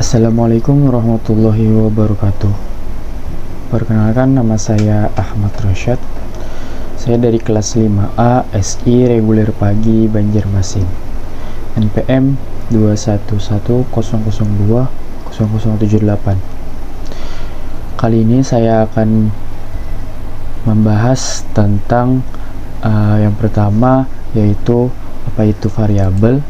Assalamualaikum warahmatullahi wabarakatuh. Perkenalkan, nama saya Ahmad Rashad. Saya dari kelas 5A SI Reguler Pagi Banjarmasin. NPM 2110020078. Kali ini saya akan membahas tentang yang pertama yaitu apa itu variabel,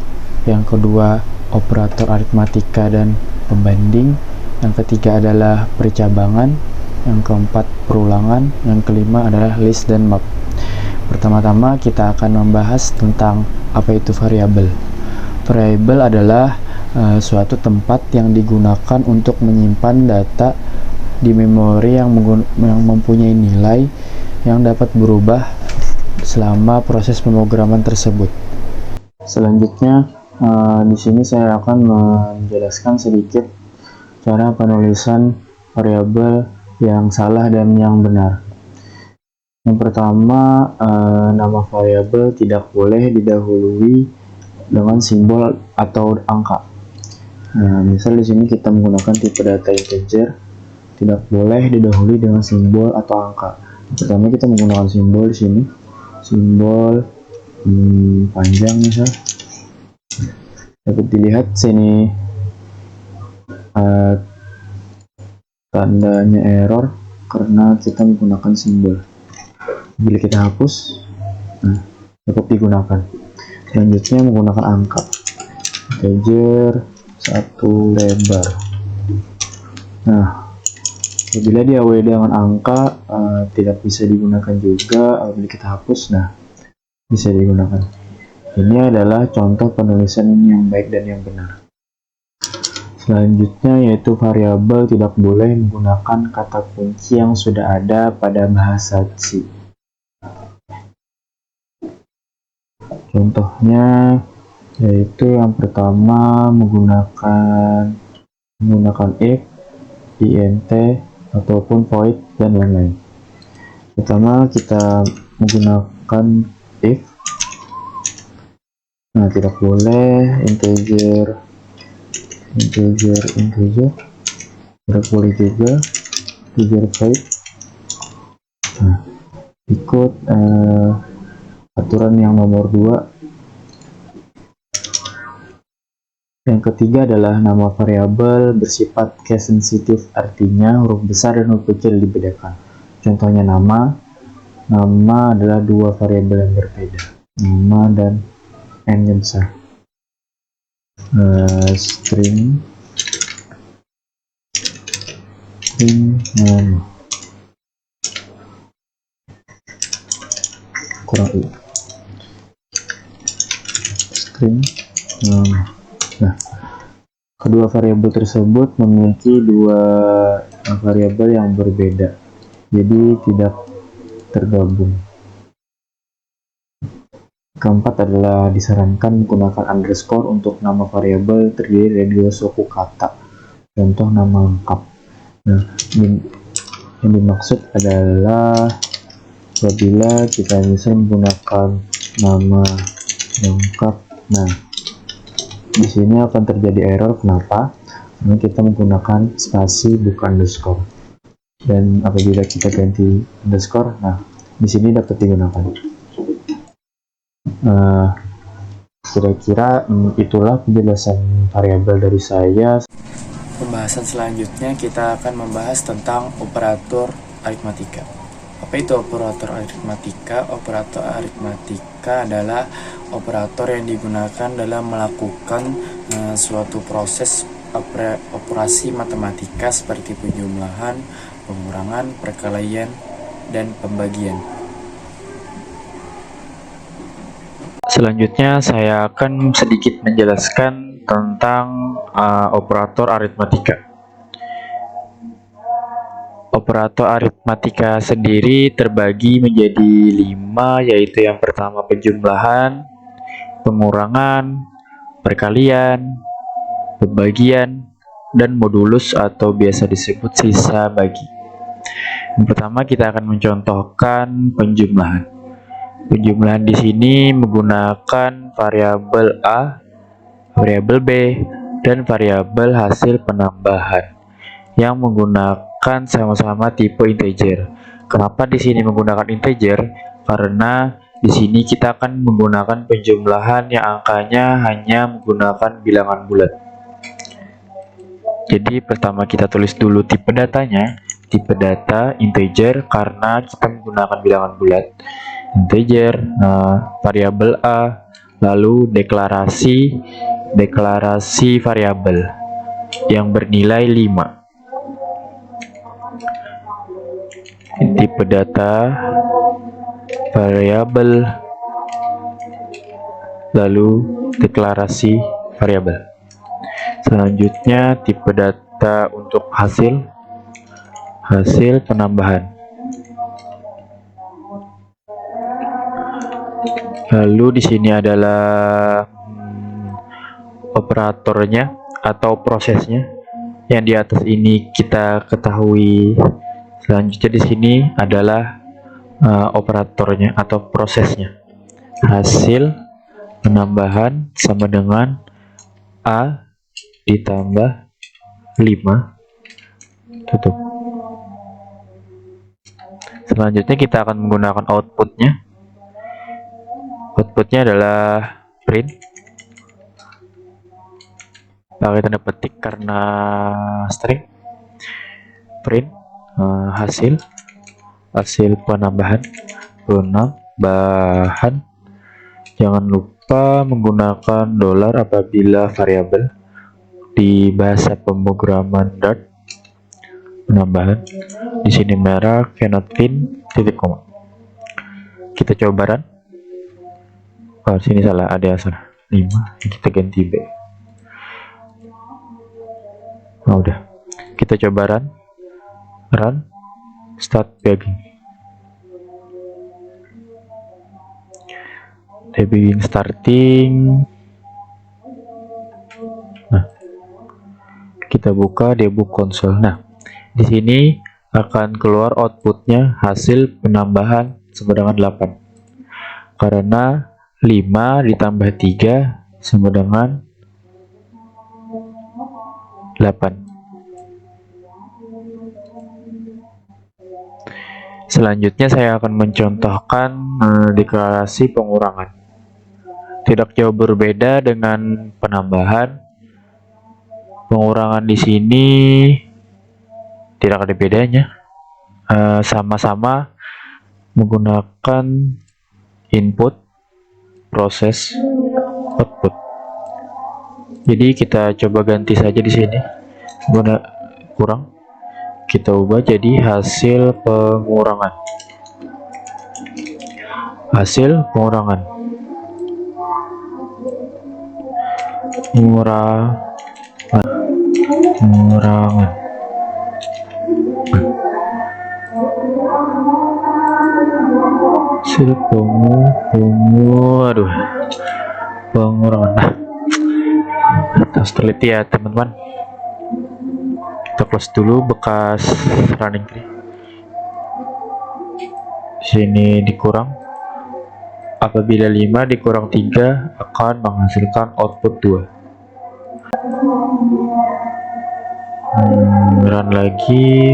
yang kedua operator aritmatika dan pembanding, yang ketiga adalah percabangan, yang keempat perulangan, yang kelima adalah list dan map. Pertama-tama kita akan membahas tentang apa itu variabel. Variabel adalah suatu tempat yang digunakan untuk menyimpan data di memori yang mempunyai nilai yang dapat berubah selama proses pemrograman tersebut. Selanjutnya, di sini saya akan menjelaskan sedikit cara penulisan variabel yang salah dan yang benar. Yang pertama, nama variabel tidak boleh didahului dengan simbol atau angka. Nah, misal di sini kita menggunakan tipe data integer, tidak boleh didahului dengan simbol atau angka. Pertama kita menggunakan simbol di sini, simbol panjang misal. Dapat dilihat sini tandanya error karena kita menggunakan simbol. Bila kita hapus, cukup digunakan. Selanjutnya menggunakan angka, integer 1 lebar. Nah, apabila diawali dengan angka tidak bisa digunakan juga. Apabila kita hapus, nah bisa digunakan. Ini adalah contoh penulisan yang baik dan yang benar. Selanjutnya yaitu variabel tidak boleh menggunakan kata kunci yang sudah ada pada bahasa C. Contohnya yaitu yang pertama menggunakan if, int, ataupun void dan lain-lain. Pertama kita menggunakan if. Nah, tidak boleh integer, tidak boleh juga integer void. Nah, ikut aturan yang nomor 2. Yang ketiga adalah nama variabel bersifat case sensitive, artinya huruf besar dan huruf kecil dibedakan. Contohnya nama adalah dua variabel yang berbeda, nama dan n-nya besar. String nama kurang i, string nama. Nah, kedua variabel tersebut memiliki dua variabel yang berbeda, jadi tidak tergabung. Keempat adalah disarankan menggunakan underscore untuk nama variabel terdiri dari dua suku kata. Contoh nama lengkap. Nah, yang dimaksud adalah apabila kita bisa menggunakan nama lengkap. Nah, di sini akan terjadi error. Kenapa? Karena kita menggunakan spasi bukan underscore. Dan apabila kita ganti underscore, nah di sini dapat digunakan. Kira-kira itulah penjelasan variabel dari saya. Pembahasan selanjutnya kita akan membahas tentang operator aritmatika. Apa itu operator aritmatika? Operator aritmatika adalah operator yang digunakan dalam melakukan suatu proses operasi matematika seperti penjumlahan, pengurangan, perkalian, dan pembagian. Selanjutnya saya akan sedikit menjelaskan tentang operator aritmatika. Operator aritmatika sendiri terbagi menjadi 5, yaitu yang pertama penjumlahan, pengurangan, perkalian, pembagian, dan modulus atau biasa disebut sisa bagi. Yang pertama kita akan mencontohkan penjumlahan. Penjumlahan di sini menggunakan variabel A, variabel B, dan variabel hasil penambahan yang menggunakan sama-sama tipe integer. Kenapa di sini menggunakan integer? Karena di sini kita akan menggunakan penjumlahan yang angkanya hanya menggunakan bilangan bulat. Jadi pertama kita tulis dulu tipe datanya, tipe data integer karena kita menggunakan bilangan bulat. Integer, variabel A, lalu deklarasi variabel yang bernilai 5. Tipe data, variabel, lalu deklarasi variabel. Selanjutnya tipe data untuk hasil penambahan. Lalu di sini adalah operatornya atau prosesnya yang di atas ini kita ketahui. Selanjutnya di sini adalah operatornya atau prosesnya. Hasil penambahan sama dengan A ditambah 5 tutup. Selanjutnya kita akan menggunakan outputnya. Outputnya adalah print pakai tanda petik karena string. Print hasil penambahan. Jangan lupa menggunakan $ apabila variabel di bahasa pemrograman Dart. Penambahan di sini merah, cannot print, titik koma. Kita coba run. Di sini salah, ada yang salah 5, kita ganti B. Udah, kita coba run start debugging starting. Nah, kita buka debug console. Nah, di sini akan keluar outputnya hasil penambahan sama dengan 8 karena 5 ditambah 3 sama dengan 8. Selanjutnya saya akan mencontohkan deklarasi pengurangan. Tidak jauh berbeda dengan penambahan. Pengurangan di sini tidak ada bedanya. Sama-sama menggunakan input, proses, output. Jadi kita coba ganti saja di sini. Kurang. Kita ubah jadi hasil pengurangan. Pengurangan. Hasil pengurangan. Terus teliti ya teman-teman. Kita close dulu bekas running tree. Sini dikurang. Apabila 5 dikurang 3 akan menghasilkan output 2. Run lagi.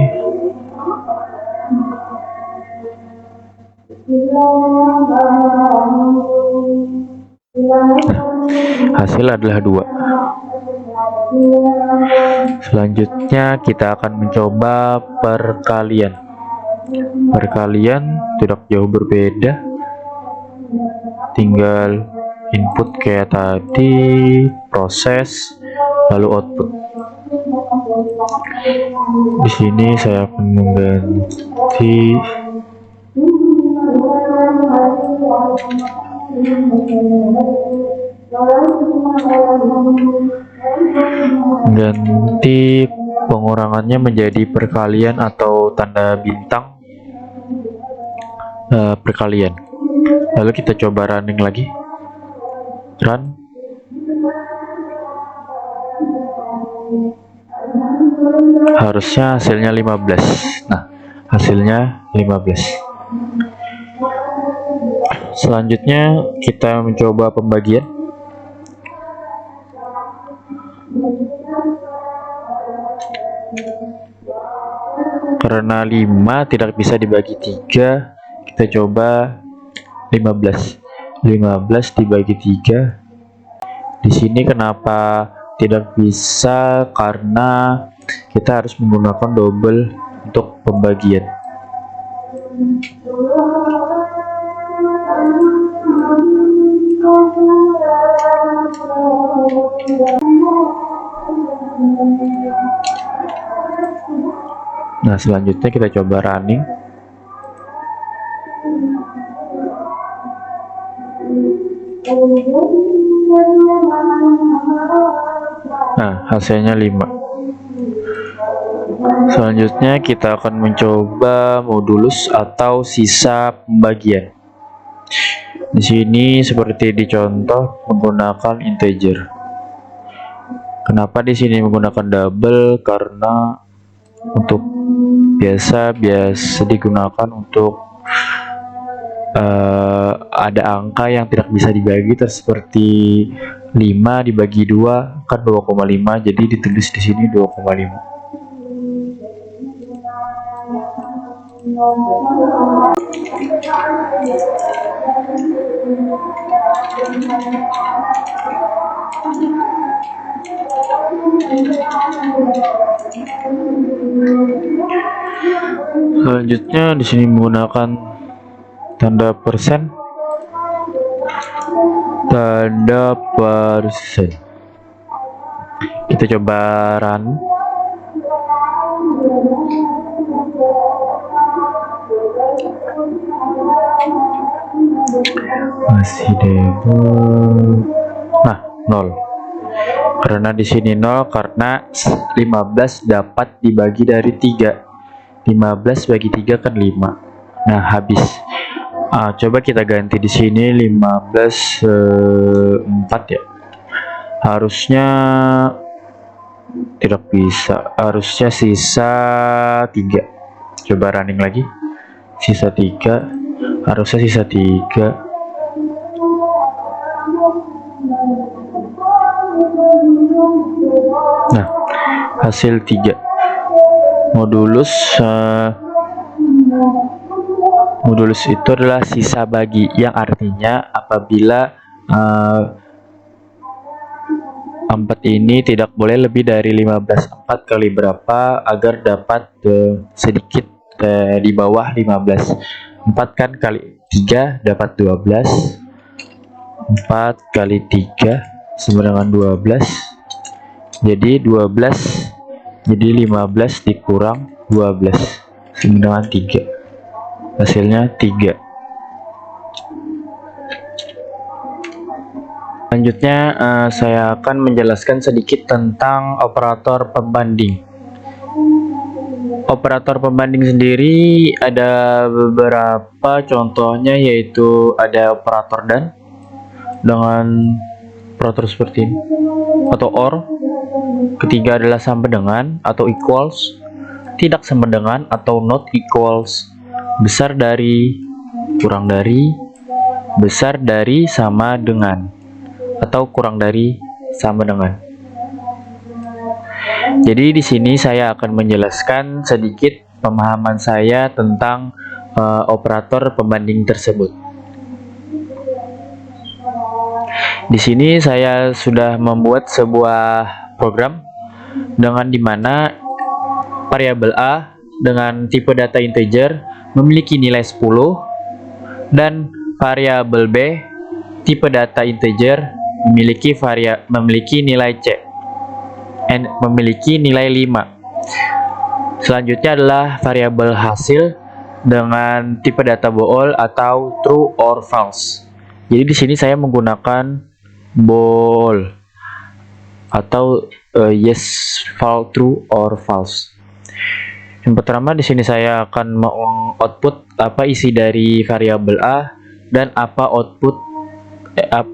Hasil adalah 2. Selanjutnya kita akan mencoba perkalian. Perkalian tidak jauh berbeda, tinggal input kayak tadi, proses, lalu output. Di sini saya akan mengganti pengurangannya menjadi perkalian atau tanda bintang perkalian. Lalu kita coba running lagi. Run. Harusnya hasilnya 15. Nah, hasilnya 15. Selanjutnya kita mencoba pembagian. Karena 5 tidak bisa dibagi 3, kita coba 15. 15 dibagi 3. Di sini kenapa tidak bisa? Karena kita harus menggunakan double untuk pembagian. Nah, selanjutnya kita coba running. Nah, hasilnya 5. Selanjutnya kita akan mencoba modulus atau sisa pembagian. Di sini seperti di contoh menggunakan integer. Kenapa di sini menggunakan double? Karena untuk biasa digunakan untuk ada angka yang tidak bisa dibagi, seperti 5 dibagi 2 kan 2,5, jadi ditulis di sini 2,5. Selanjutnya di sini menggunakan tanda persen. Kita coba run. Masih double. Nah, 0. Karena di sini 0 karena 15 dapat dibagi dari 3. 15 bagi 3 kan 5. Nah, habis. Coba kita ganti di sini 15 4 ya. Harusnya tidak bisa. Harusnya sisa 3. Coba running lagi. Sisa 3. Harusnya sisa 3. Nah, hasil 3. Modulus itu adalah sisa bagi, yang artinya apabila 4 ini tidak boleh lebih dari 15. 4 kali berapa agar dapat sedikit di bawah 15. 4 kan kali 3 dapat 12. 4 kali 3 sama dengan 12. Jadi 12. Jadi 15 dikurang 12 sama dengan 3. Hasilnya 3. Selanjutnya saya akan menjelaskan sedikit tentang operator pembanding. Operator pembanding sendiri ada beberapa contohnya, yaitu ada operator dan dengan operator seperti ini, atau or. Ketiga adalah sama dengan atau equals, tidak sama dengan atau not equals, besar dari, kurang dari, besar dari, sama dengan, atau kurang dari, sama dengan. Jadi di sini saya akan menjelaskan sedikit pemahaman saya tentang operator pembanding tersebut. Di sini saya sudah membuat sebuah program dengan dimana variabel A dengan tipe data integer memiliki nilai 10 dan variabel B tipe data integer memiliki nilai C and memiliki nilai 5. Selanjutnya adalah variabel hasil dengan tipe data bool atau true or false. Jadi di sini saya menggunakan bool atau yes, false, true or false. Yang pertama di sini saya akan mengoutput apa isi dari variabel A dan apa output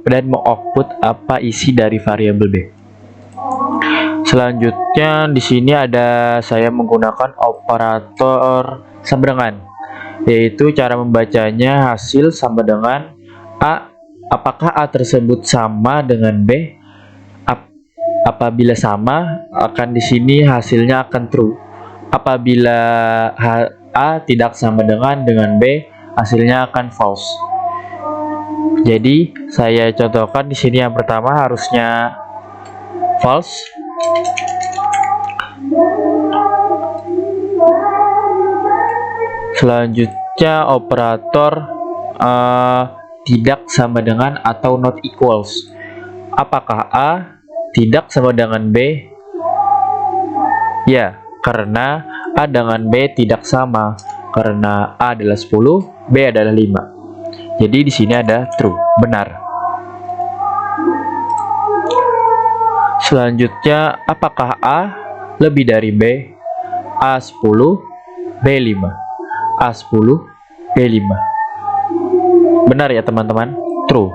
dan mengoutput apa isi dari variabel B. Selanjutnya di sini ada saya menggunakan operator sama dengan, yaitu cara membacanya hasil sama dengan A. Apakah A tersebut sama dengan B? Apabila sama, akan di sini hasilnya akan true. Apabila A tidak sama dengan B, hasilnya akan false. Jadi saya contohkan di sini yang pertama harusnya false. Selanjutnya operator tidak sama dengan atau not equals. Apakah A tidak sama dengan B? Ya, karena A dengan B tidak sama. Karena A adalah 10, B adalah 5. Jadi di sini ada true, benar. Selanjutnya, apakah A lebih dari B? A 10, B 5. A10, B5. Benar ya teman-teman? True.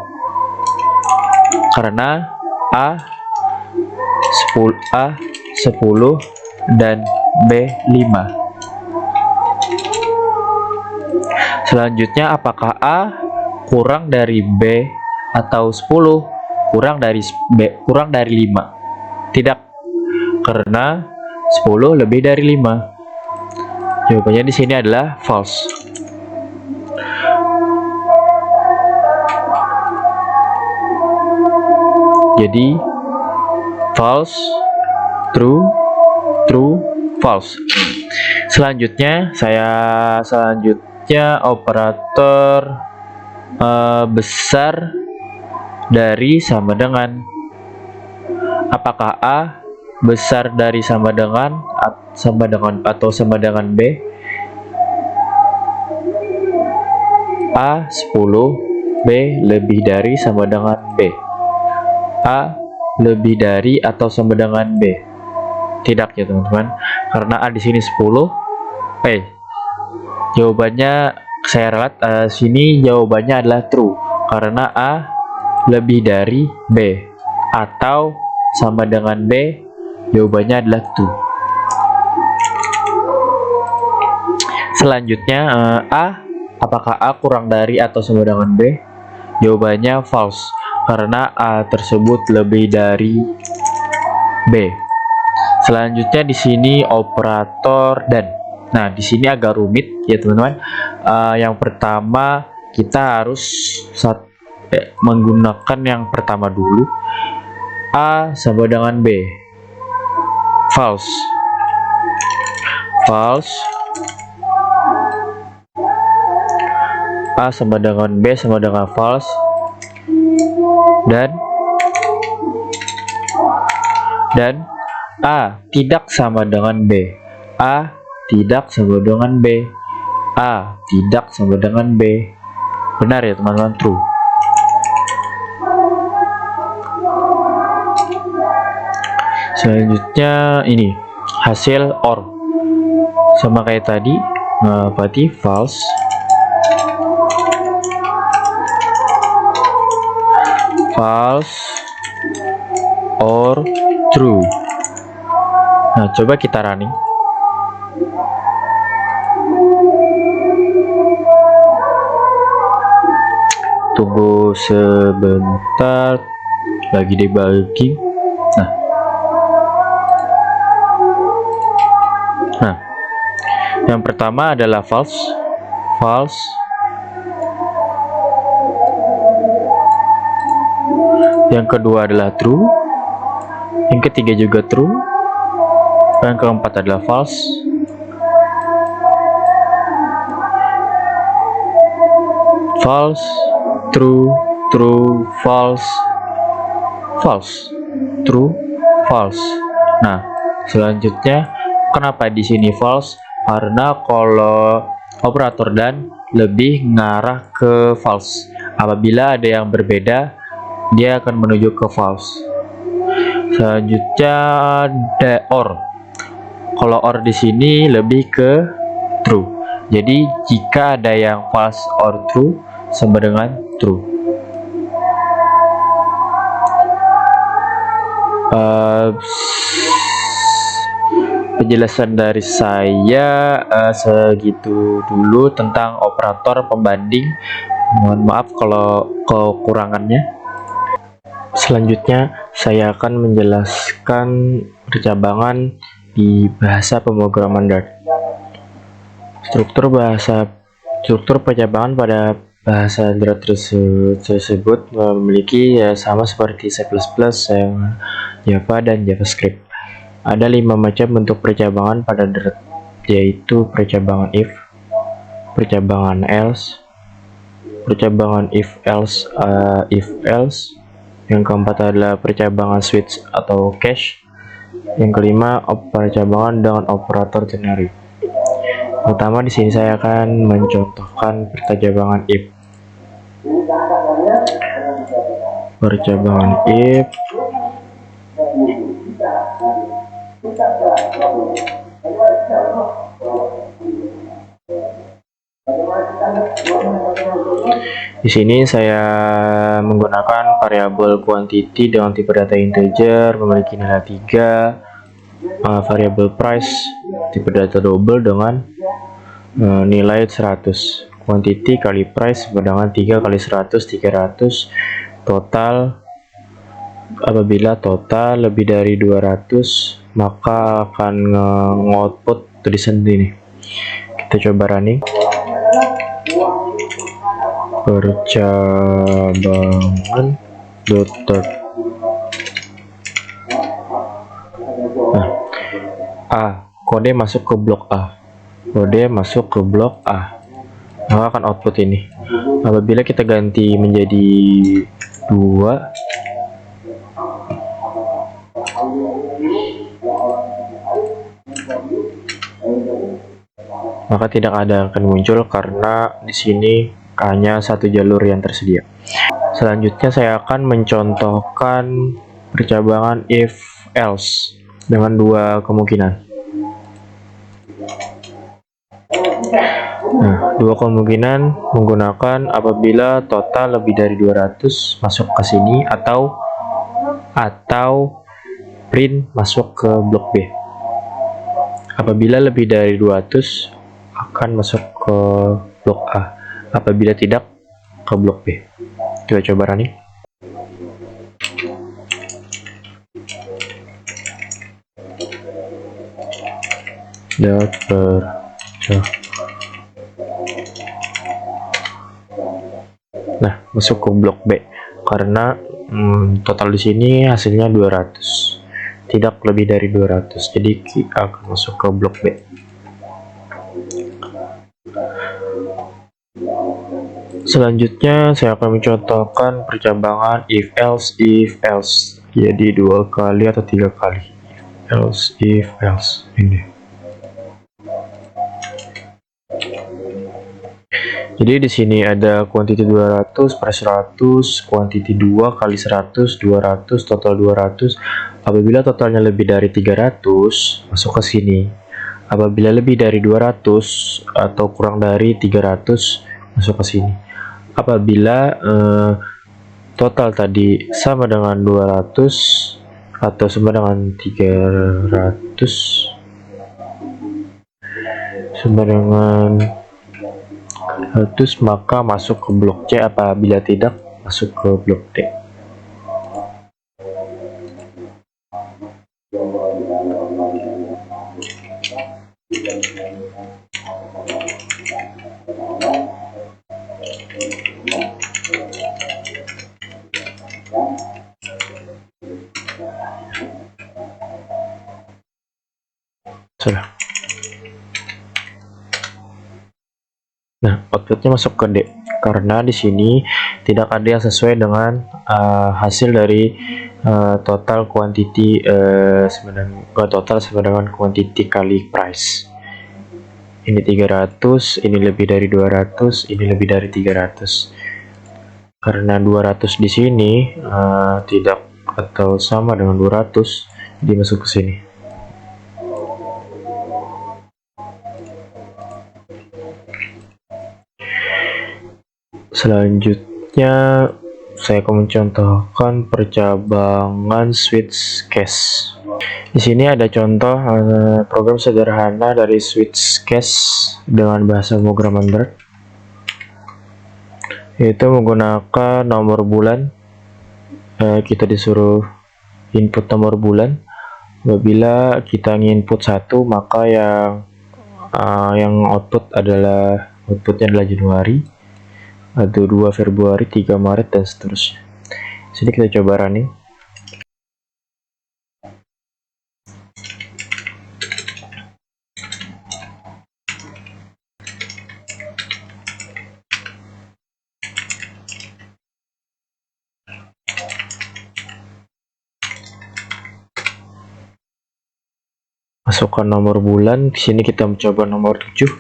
Karena A10 dan B5. Selanjutnya, apakah A kurang dari B atau 10 kurang dari 5? Tidak. Karena 10 lebih dari 5. Jawabannya di sini adalah false. Jadi false, true, true, false. Selanjutnya operator besar dari sama dengan. Apakah A besar dari sama dengan atau sama dengan B? A 10, B lebih dari sama dengan B. A lebih dari atau sama dengan B? Tidak ya teman-teman, karena A di sini 10. Jawabannya saya ralat sini jawabannya adalah true, karena A lebih dari B atau sama dengan B. Jawabannya adalah true. Selanjutnya apakah A kurang dari atau sama dengan B? Jawabannya false, karena A tersebut lebih dari B. Selanjutnya di sini operator dan. Nah, di sini agak rumit ya teman-teman. Yang pertama kita harus menggunakan yang pertama dulu. A sama dengan B. False. False. A sama dengan B sama dengan false. Dan A tidak sama dengan B. A tidak sama dengan B. A tidak sama dengan B. Benar ya teman-teman, true. Selanjutnya ini hasil OR sama kayak tadi, berarti false, false, or true. Nah, coba kita running. Tunggu sebentar, lagi debugging. Nah, yang pertama adalah false, false. Yang kedua adalah true. Yang ketiga juga true. Yang keempat adalah false. False, true, true, false, false, true, false. Nah, selanjutnya kenapa di sini false? Karena kalau operator dan lebih mengarah ke false. Apabila ada yang berbeda, dia akan menuju ke false. Selanjutnya ada OR. Kalau OR di sini lebih ke true. Jadi jika ada yang false or true sama dengan true. Penjelasan dari saya segitu dulu tentang operator pembanding. Mohon maaf kalau kekurangannya. Selanjutnya, saya akan menjelaskan percabangan di bahasa pemrograman Dart. Struktur percabangan pada bahasa Dart tersebut memiliki sama seperti C++, Java, dan JavaScript. Ada 5 macam bentuk percabangan pada Dart, yaitu percabangan if, percabangan else, percabangan if else, yang keempat adalah percabangan switch atau cache, yang kelima percabangan dengan operator generic. Pertama, di sini saya akan mencontohkan percabangan if. Percabangan if di sini saya menggunakan variabel quantity dengan tipe data integer memiliki nilai 3, variabel price tipe data double dengan nilai 100, quantity kali price sama dengan 3 kali 100, 300, total. Apabila total lebih dari 200 maka akan nge-output tulisan ini. Kita coba running. Percabangan .dart. Kode masuk ke blok A. Kode masuk ke blok A. Maka akan output ini. Apabila kita ganti menjadi 2, maka tidak ada akan muncul karena di sini hanya satu jalur yang tersedia. Selanjutnya saya akan mencontohkan percabangan if else dengan 2 kemungkinan. Nah, 2 kemungkinan menggunakan apabila total lebih dari 200 masuk ke sini atau print masuk ke blok B. Apabila lebih dari 200 akan masuk ke blok A. Apabila tidak, ke blok B. Kita coba running. Nah, masuk ke blok B karena total di sini hasilnya 200, tidak lebih dari 200, jadi akan masuk ke blok B. Selanjutnya saya akan mencontohkan percabangan if else, jadi 2 kali atau 3 kali if else ini. Jadi di sini ada quantity 200 per 100, quantity 2 kali 100, 200, total 200. Apabila totalnya lebih dari 300 masuk ke sini. Apabila lebih dari 200 atau kurang dari 300 masuk ke sini. Apabila total tadi sama dengan 200 atau sama dengan 300 sama dengan 100 maka masuk ke blok C, apabila tidak masuk ke blok D. Sudah. Nah, outputnya masuk ke D karena di sini tidak ada yang sesuai dengan hasil dari total quantity total sama dengan quantity kali price. Ini 300, ini lebih dari 200, ini lebih dari 300. Karena 200 di sini tidak atau sama dengan 200, jadi masuk ke sini. Selanjutnya saya akan mencontohkan percabangan switch case. Di sini ada contoh program sederhana dari switch case dengan bahasa pemrograman Dart, yaitu menggunakan nomor bulan kita disuruh input nomor bulan. Apabila kita input 1, maka yang outputnya adalah Januari, atau 2 Februari, 3 Maret, dan seterusnya. Sini kita coba running. Masukkan nomor bulan. Di sini kita mencoba nomor 7.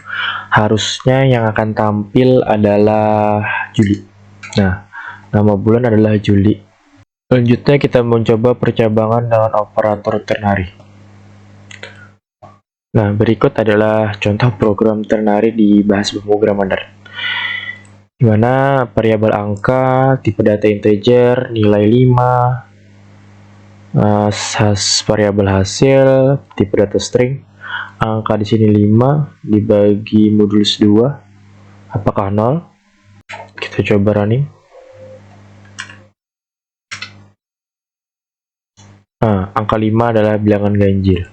Harusnya yang akan tampil adalah Juli. Nah, nama bulan adalah Juli. Selanjutnya kita mencoba percabangan dengan operator ternary. Nah, berikut adalah contoh program ternary di bahasa pemrograman Dart, di mana variabel angka, tipe data integer, nilai 5, variabel hasil, tipe data string, angka di sini 5 dibagi modulus 2, apakah 0? Kita coba running. Nah, angka 5 adalah bilangan ganjil.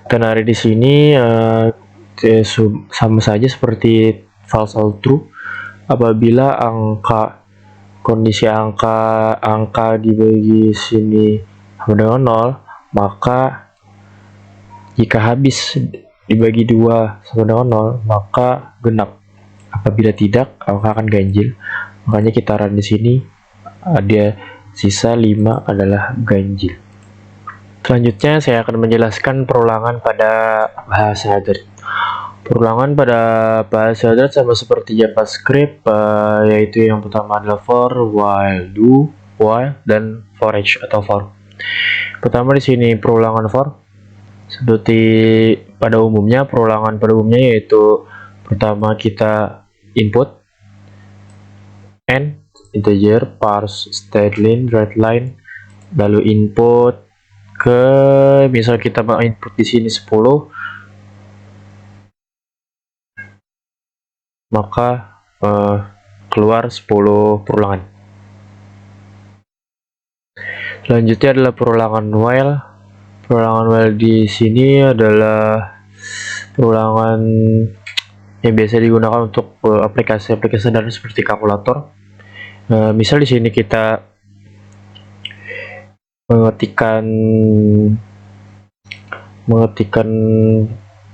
Ternary di sini sama saja seperti false or true. Apabila kondisi angka dibagi sini sama dengan 0, maka jika habis dibagi 2 sama dengan 0, maka genap. Apabila tidak, angka akan ganjil. Makanya kita run di sini, ada sisa 5 adalah ganjil. Selanjutnya saya akan menjelaskan perulangan pada bahasa Dart. Perulangan pada bahasa Dart sama seperti JavaScript, yaitu yang pertama adalah for, while, do, while, dan for each atau for. Pertama di sini perulangan for. Seperti pada umumnya, perulangan pada umumnya yaitu pertama kita input n integer, parse, stdlin, readline, lalu input ke, misal kita mau input di sini 10, maka keluar 10 perulangan. Selanjutnya adalah perulangan while. Perulangan while di sini adalah perulangan yang biasa digunakan untuk aplikasi-aplikasi dan seperti kalkulator. Misal di sini kita mengetikkan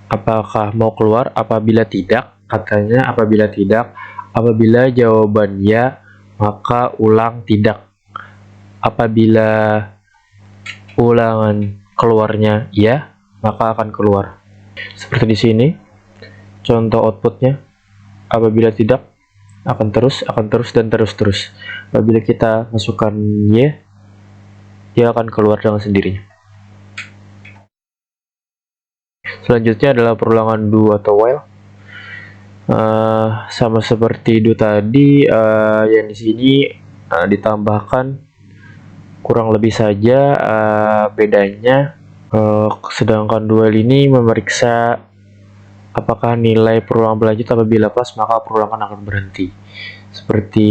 apakah mau keluar, apabila tidak, katanya apabila jawaban ya, maka ulang tidak. Apabila ulangan keluarnya ya, maka akan keluar. Seperti di sini contoh outputnya. Apabila tidak, akan terus, dan terus. Apabila kita masukkan y, dia akan keluar dengan sendirinya. Selanjutnya adalah perulangan do atau while. Sama seperti do tadi, yang di sini ditambahkan kurang lebih saja bedanya. Sedangkan do while ini memeriksa apakah nilai perulangan berlanjut. Apabila pas, maka perulangan akan berhenti, seperti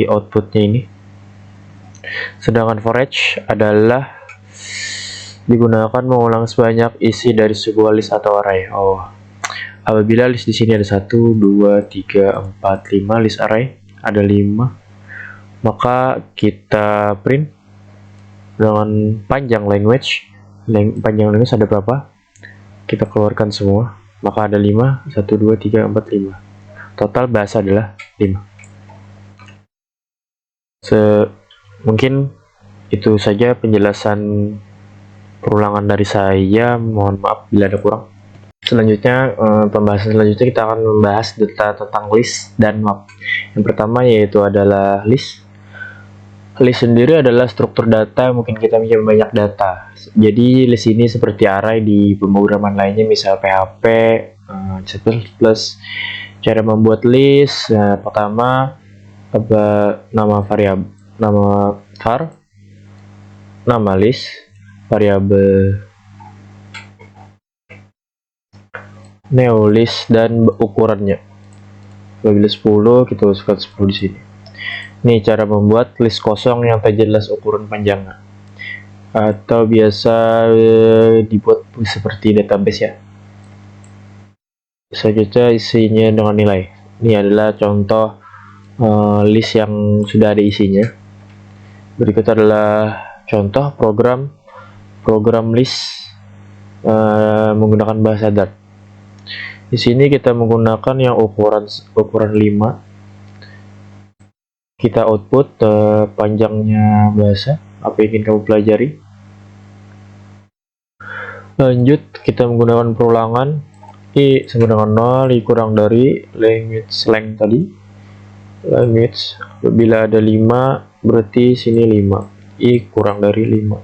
outputnya ini. Sedangkan for each adalah digunakan mengulang sebanyak isi dari sebuah list atau array. Apabila list di sini ada 1, 2, 3, 4, 5, list array ada 5, maka kita print dengan panjang language. Panjang language ada berapa? Kita keluarkan semua, maka ada 5, 1, 2, 3, 4, 5. Total bahasa adalah 5. Mungkin itu saja penjelasan perulangan dari saya. Mohon maaf bila ada kurang. Selanjutnya, pembahasan selanjutnya kita akan membahas data tentang list dan map. Yang pertama yaitu adalah list. List sendiri adalah struktur data, mungkin kita punya banyak data. Jadi list ini seperti array di pemrograman lainnya, misal PHP, C++. Cara membuat list, pertama nama variabel, nama var, nama list, variabel neolist, dan ukurannya. Apabila 10, kita masukkan 10 di sini. Ini cara membuat list kosong yang tak jelas ukuran panjangnya, atau biasa dibuat seperti database ya. Selanjutnya isinya dengan nilai. Ini adalah contoh list yang sudah ada isinya. Berikut adalah contoh program list menggunakan bahasa Dart. Di sini kita menggunakan yang ukuran 5. Kita output panjangnya bahasa apa yang ingin kamu pelajari. Lanjut, kita menggunakan perulangan. I sama dengan 0, I kurang dari language length tadi. Language, bila ada 5, berarti sini 5. I kurang dari 5.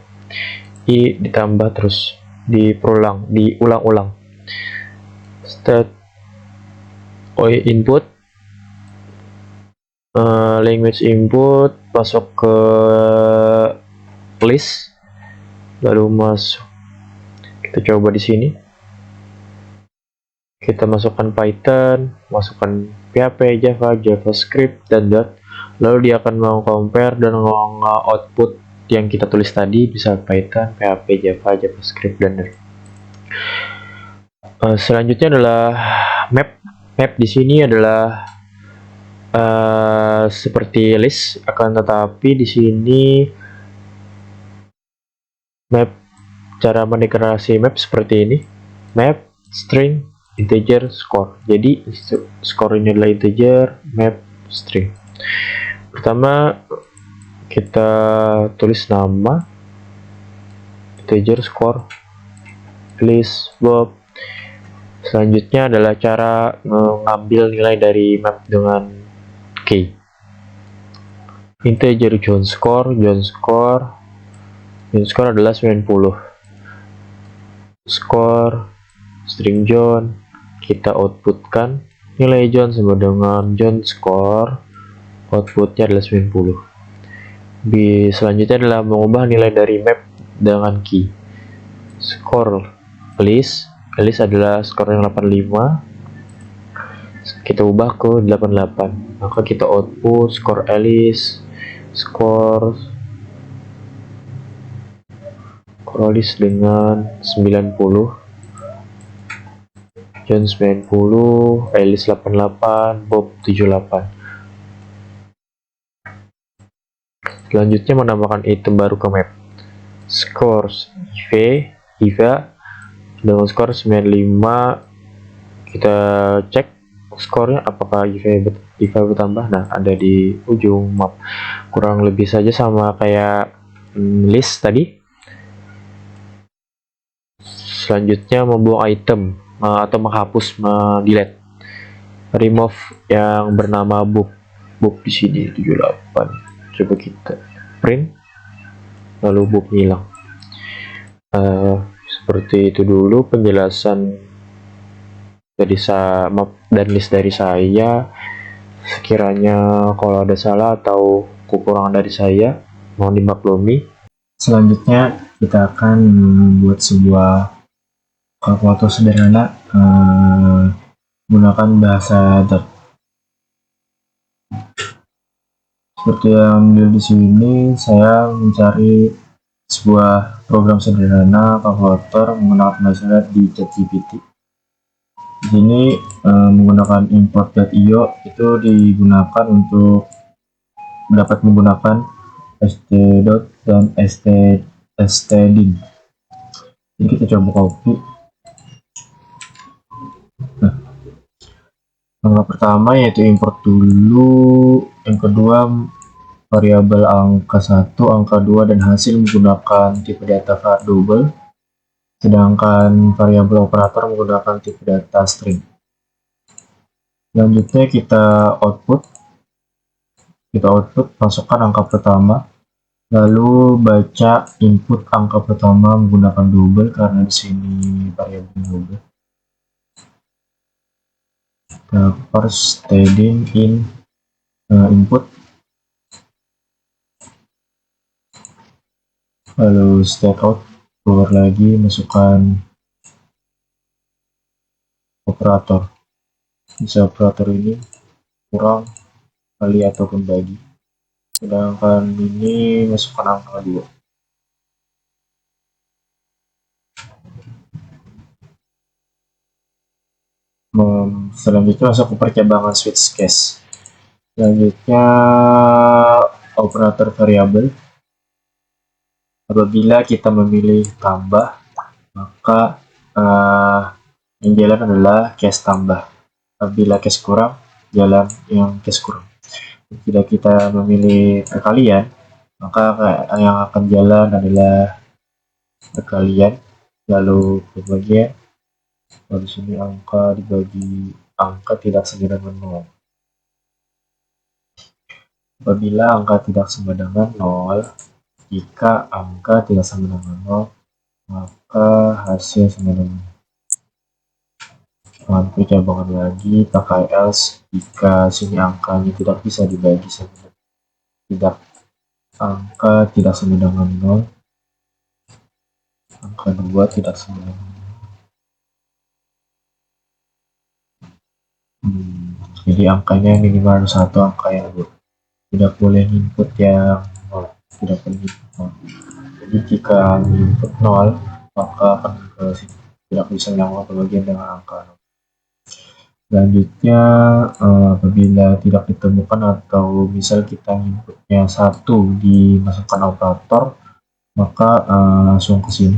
I ditambah terus, diulang-ulang. State input, language input, masuk ke list, lalu masuk. Kita coba di sini. Kita masukkan Python, masukkan PHP, Java, JavaScript, dan Dart. Lalu dia akan meng-compare dan meng-output yang kita tulis tadi, bisa Python, PHP, Java, JavaScript, dan Dart. Selanjutnya adalah map. Map di sini adalah seperti list, akan tetapi di sini map, cara mendeklarasi map seperti ini. Map, string, integer, score. Jadi score ini adalah integer, map, string. Pertama kita tulis nama, integer, score, list, Bob. Selanjutnya adalah cara mengambil nilai dari map dengan key. Integer John score adalah 90. Score string John, kita outputkan nilai John sama dengan John score, outputnya adalah 90. Selanjutnya adalah mengubah nilai dari map dengan key. Score list adalah skor yang 85, kita ubah ke 88, maka kita output skor Alice, skor Alice dengan 90, John 90, Alice 88, Bob 78. Selanjutnya menambahkan item baru ke map. Scores Eva dengan skor 95, kita cek skornya apakah Eva bertambah. Nah, ada di ujung map, kurang lebih saja sama kayak list tadi. Selanjutnya membuang item atau menghapus, delete, remove yang bernama Bob di sini 78. Coba kita print, lalu Bob hilang. Seperti itu dulu penjelasan dari map dan list dari saya. Sekiranya kalau ada salah atau kekurangan dari saya, mohon dimaklumi. Selanjutnya kita akan membuat sebuah kalkulator sederhana menggunakan bahasa Dart. Seperti yang di sini, saya mencari sebuah program sederhana kalkulator menggunakan bahasa Dart di ChatGPT. Di sini menggunakan import.io itu digunakan untuk dapat menggunakan std dan stdin. Jadi kita coba copy. Nah, langkah pertama yaitu import dulu, yang kedua variabel angka 1, angka 2, dan hasil menggunakan tipe data double, sedangkan variabel operator menggunakan tipe data string. Selanjutnya kita output, masukkan angka pertama, lalu baca input angka pertama menggunakan double karena di sini variabel double. Kita parse stdin in input, lalu state out, keluar lagi, masukkan operator. Bisa operator ini kurang, kali, ataupun bagi. sedangkan ini masukkan angka 2. Selanjutnya masuk ke percabangan switch case. Selanjutnya operator variabel. Apabila kita memilih tambah, maka yang jalan adalah case tambah. Apabila case kurang, jalan yang case kurang. Jika kita memilih perkalian, maka yang akan jalan adalah perkalian, lalu pembagian. Lalu sini angka dibagi angka tidak sama dengan 0. Apabila angka tidak sama dengan 0, jika angka tidak sama dengan 0, maka hasil sama dengan 0. Percabangan lagi pakai else jika sini angkanya tidak bisa dibagi sama tidak angka tidak sama dengan 0, angka 2 tidak sama dengan 0. Jadi angkanya minimal 1, angka yang 2. Tidak boleh input yang 0, tidak boleh input 0. Jadi jika input 0, maka akan ke sini, tidak bisa melakukan pembagian dengan angka 0. Selanjutnya apabila tidak ditemukan atau misal kita inputnya 1 dimasukkan operator, maka langsung ke sini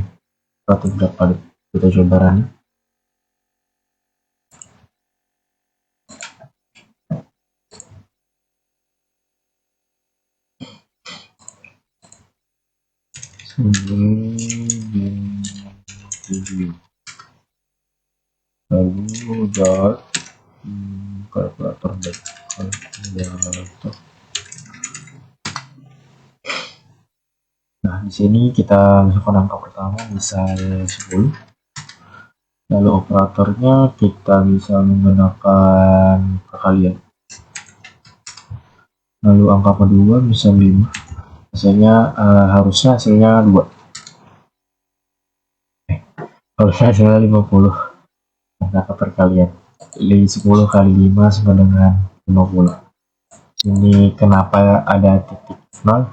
operator berapa kali. Kita coba running. Lalu dot kalkulator kalkulator. Nah, di sini kita masukkan angka pertama misal 10. Lalu operatornya kita bisa menggunakan perkalian. Lalu angka kedua misal 5. Hasilnya harusnya hasilnya 2. Harusnya hasilnya 50. Angka perkalian. 10 kali 5 sama dengan 50. Ini kenapa ada titik 0?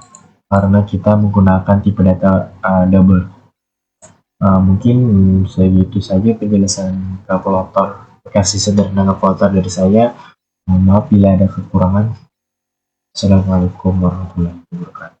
Karena kita menggunakan tipe data double. Mungkin segitu saja penjelasan kalkulator, aplikasi sederhana kalkulator dari saya. Mohon maaf bila ada kekurangan. Assalamualaikum warahmatullahi wabarakatuh.